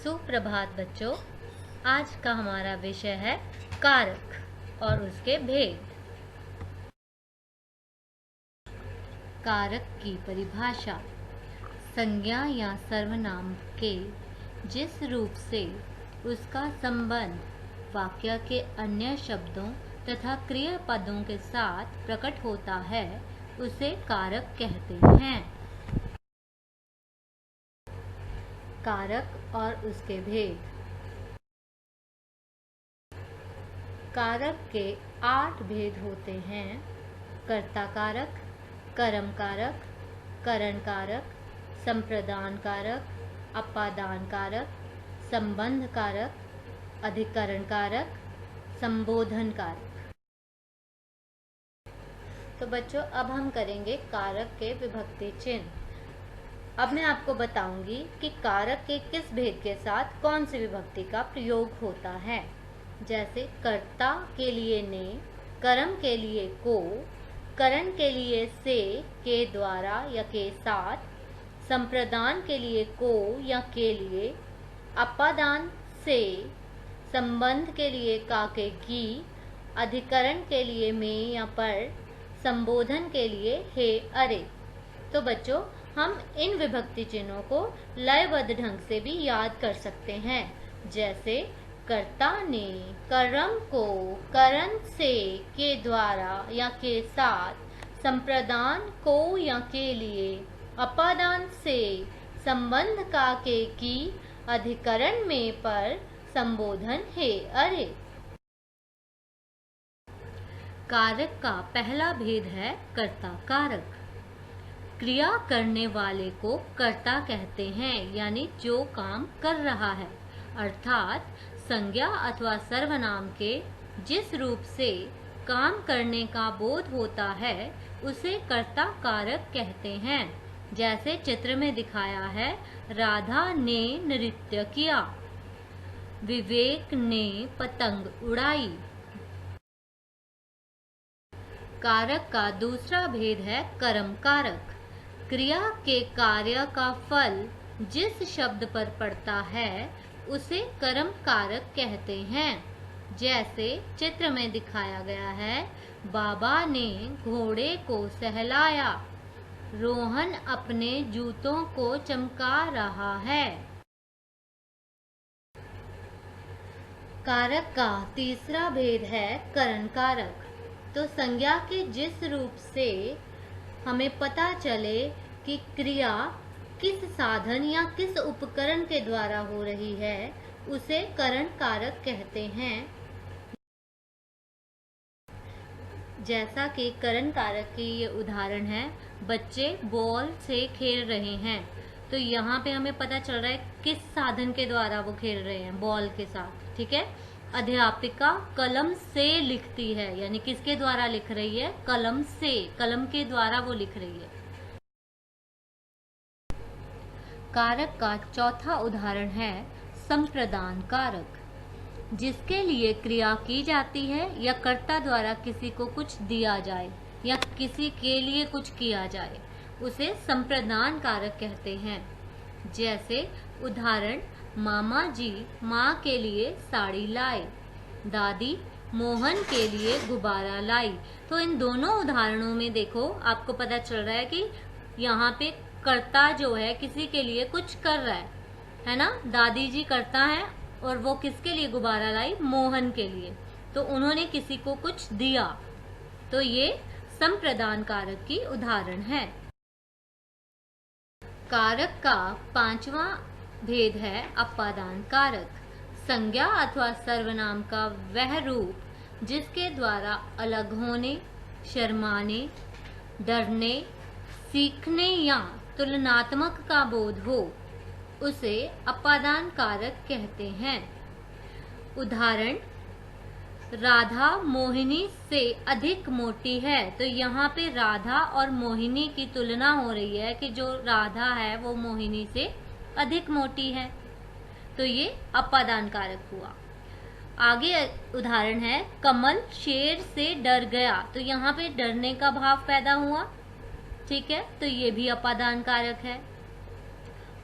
सुप्रभात बच्चों। आज का हमारा विषय है कारक और उसके भेद। कारक की परिभाषा संज्ञा या सर्वनाम के जिस रूप से उसका संबंध वाक्य के अन्य शब्दों तथा क्रियापदों के साथ प्रकट होता है उसे कारक कहते हैं। कारक और उसके भेद। कारक के 8 भेद होते हैं। कर्ता कारक, कर्म कारक, करण कारक, संप्रदान कारक, अपादान कारक, संबंध कारक, अधिकरण कारक, संबोधन कारक। तो बच्चों अब हम करेंगे कारक के विभक्ति चिन्ह। अब मैं आपको बताऊंगी कि कारक के किस भेद के साथ कौन सी विभक्ति का प्रयोग होता है। जैसे कर्ता के लिए ने, कर्म के लिए को, करण के लिए से, के द्वारा या के साथ, संप्रदान के लिए को या के लिए, अपादान से, संबंध के लिए का के की, अधिकरण के लिए में या पर, संबोधन के लिए हे अरे। तो बच्चों हम इन विभक्ति चिन्हों को लयबद्ध ढंग से भी याद कर सकते हैं। जैसे कर्ता ने कर्म को करण से, के द्वारा या के साथ, संप्रदान को या के लिए, अपादान से, संबंध का के की, अधिकरण में पर, संबोधन हे अरे। कारक का पहला भेद है कर्ता कारक। क्रिया करने वाले को कर्ता कहते हैं, यानी जो काम कर रहा है। अर्थात संज्ञा अथवा सर्वनाम के जिस रूप से काम करने का बोध होता है उसे कर्ता कारक कहते हैं। जैसे चित्र में दिखाया है, राधा ने नृत्य किया, विवेक ने पतंग उड़ाई। कारक का दूसरा भेद है कर्म कारक। क्रिया के कार्य का फल जिस शब्द पर पड़ता है उसे कर्म कारक कहते हैं। जैसे चित्र में दिखाया गया है, बाबा ने घोड़े को सहलाया, रोहन अपने जूतों को चमका रहा है। कारक का तीसरा भेद है करण कारक। तो संज्ञा के जिस रूप से हमें पता चले कि क्रिया किस साधन या किस उपकरण के द्वारा हो रही है उसे करण कारक कहते हैं। जैसा कि करण कारक की ये उदाहरण है, बच्चे बॉल से खेल रहे हैं। तो यहाँ पे हमें पता चल रहा है किस साधन के द्वारा वो खेल रहे हैं, बॉल के साथ। ठीक है। अध्यापिका कलम से लिखती है, यानी किसके द्वारा लिख रही है? कलम से, कलम के द्वारा वो लिख रही है। कारक का चौथा उदाहरण है संप्रदान कारक। जिसके लिए क्रिया की जाती है या कर्ता द्वारा किसी को कुछ दिया जाए या किसी के लिए कुछ किया जाए उसे संप्रदान कारक कहते हैं। जैसे उदाहरण, मामा जी माँ के लिए साड़ी लाए, दादी मोहन के लिए गुब्बारा लाई। तो इन दोनों उदाहरणों में देखो आपको पता चल रहा है कि यहाँ पे कर्ता जो है किसी के लिए कुछ कर रहा है ना। दादी जी करता है और वो किसके लिए गुब्बारा लाई? मोहन के लिए। तो उन्होंने किसी को कुछ दिया। तो ये संप्रदान कारक की उदाहरण है। कारक का पांचवा भेद है अपादान कारक। संज्ञा अथवा सर्वनाम का वह रूप जिसके द्वारा अलग होने, शर्माने, डरने, सीखने या तुलनात्मक का बोध हो उसे अपादान कारक कहते हैं। उदाहरण, राधा मोहिनी से अधिक मोटी है। तो यहाँ पे राधा और मोहिनी की तुलना हो रही है कि जो राधा है वो मोहिनी से अधिक मोटी है। तो ये अपादान कारक हुआ। आगे उदाहरण है, कमल शेर से डर गया। तो यहाँ पे डरने का भाव पैदा हुआ। ठीक है, तो ये भी अपादान कारक है।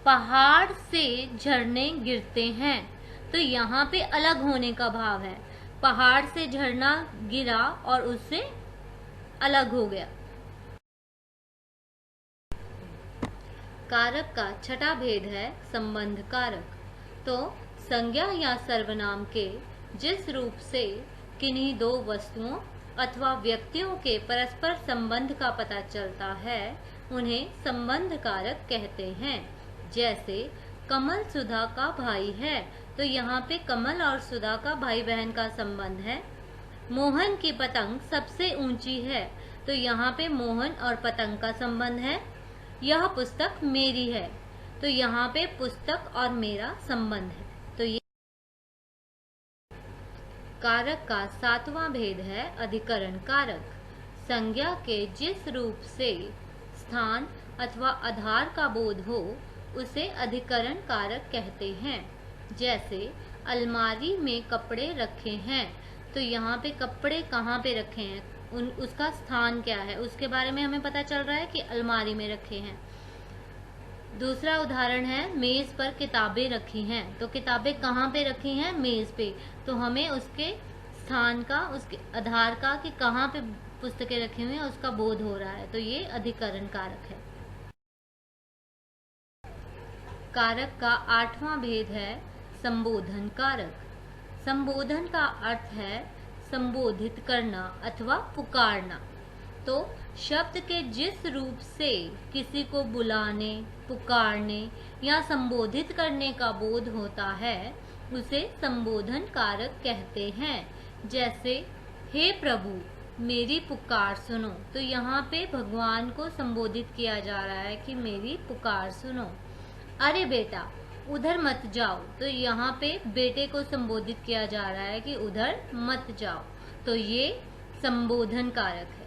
पहाड़ से झरने गिरते हैं। तो यहाँ पे अलग होने का भाव है, पहाड़ से झरना गिरा और उससे अलग हो गया। कारक का छठा भेद है संबंध कारक। तो संज्ञा या सर्वनाम के जिस रूप से किन्हीं दो वस्तुओं अथवा व्यक्तियों के परस्पर संबंध का पता चलता है उन्हें संबंध कारक कहते हैं। जैसे कमल सुधा का भाई है, तो यहाँ पे कमल और सुधा का भाई बहन का संबंध है। मोहन की पतंग सबसे ऊंची है, तो यहाँ पे मोहन और पतंग का संबंध है। यह पुस्तक मेरी है, तो यहाँ पे पुस्तक और मेरा संबंध है। तो ये कारक का सातवां भेद है अधिकरण कारक। संज्ञा के जिस रूप से स्थान अथवा आधार का बोध हो उसे अधिकरण कारक कहते हैं। जैसे अलमारी में कपड़े रखे हैं, तो यहाँ पे कपड़े कहाँ पे रखे हैं, उसका स्थान क्या है, उसके बारे में हमें पता चल रहा है कि अलमारी में रखे हैं। दूसरा उदाहरण है मेज पर किताबें रखी हैं, तो किताबें कहाँ पे रखी हैं, मेज पे, तो हमें उसके स्थान का, उसके आधार का कि कहाँ पे पुस्तकें रखी हुई हैं उसका बोध हो रहा है। तो ये अधिकरण कारक है। कारक का आठवां भेद है संबोधन कारक। संबोधन का अर्थ है संबोधित करना अथवा पुकारना। तो शब्द के जिस रूप से किसी को बुलाने, पुकारने या संबोधित करने का बोध होता है उसे संबोधन कारक कहते हैं। जैसे हे प्रभु मेरी पुकार सुनो, तो यहाँ पे भगवान को संबोधित किया जा रहा है कि मेरी पुकार सुनो। अरे बेटा उधर मत जाओ, तो यहाँ पे बेटे को संबोधित किया जा रहा है कि उधर मत जाओ। तो ये संबोधन कारक है।